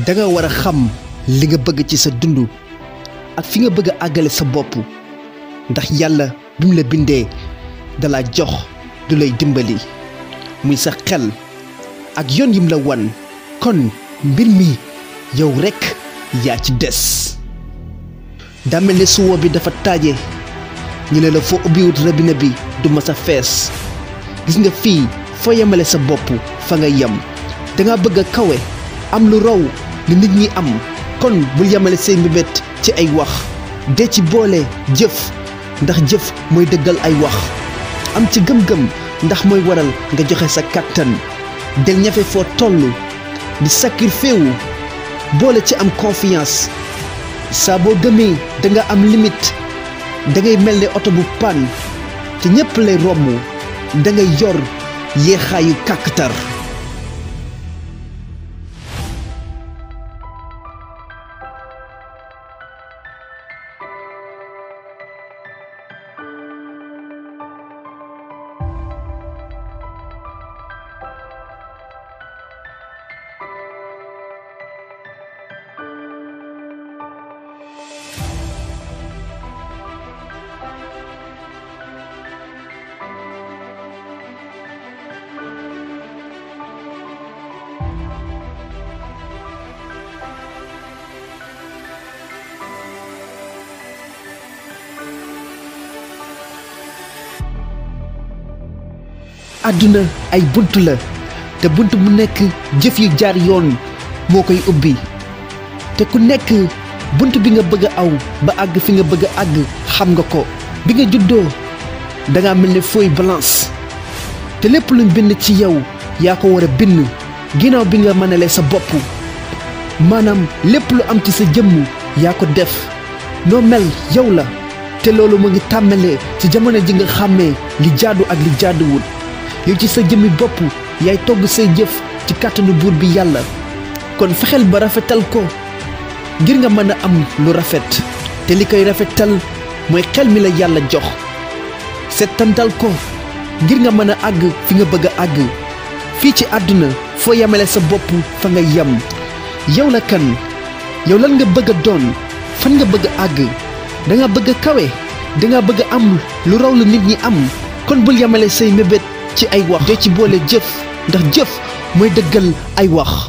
da nga war a xam li nga bëgg ci sa dund ak fi nga bëgg a àggale sa bopp ndax yàlla bi mu la bindee dala jox du lay dimbali muy sa xel ak yoon yim la wan kon mbir mi yow rekk yaa ci des daa mel ne suwo bi dafa taaje ñu ne la foo ubbiwut robinet bi du ma sa fees gis nga fii foo yemale sa bopp fa nga yem danga bëgg a kawe am lu raw li nit ñi am kon bul yemale say mbébét ci ay wax dee ci boole jëf ndax jëf mooy dëggal ay wax am ci gëm-gëm ndax mooy waral nga joxe sa kàttan del ñafe foo toll di sacrifice wu boole ci am confiance saa boo gëmee danga am limite dangay mel ne oto bu panne te ñépp lay romb dangay yor yeexaayu kàkkatar àdduna ay bunt la te bunt bu nekk jëf yu jaar yoon moo koy ubbi te ku nekk bunt bi nga bëgg a aw ba àgg fi nga bëgg a àgg xam nga ko bi nga juddoo danga mel ne feuille blanche te lépp luñ bind ci yow yaa ko war a bind ginnaaw bi nga mënalee sa bopp maanaam lépp lu am ci sa jëmm yaa ko def noo mel yow la te loolu mu ngi tàmmalee ci jamono ji nga xàmmee li jaadu ak li jaaduwul yow ci sa jëmmi bopp yaay togg say jëf ci kàttanu buur bi yàlla kon fexeel ba rafetal ko ngir nga mën a am lu rafet te li koy rafetal mooy xel mi la yàlla jox settantal ko ngir nga mën a àgg fi nga bëgg a àgg fii ci àdduna foo yemale sa bopp fa nga yem yow la kan yow lan nga bëgg a doon fan nga bëgg a àgg danga bëgg a kawe danga bëgg a am lu raw lu nit ñi am kon bul yemale say mébét ci ay wax dee ci boole jëf ndax jëf mooy dëggal ay wax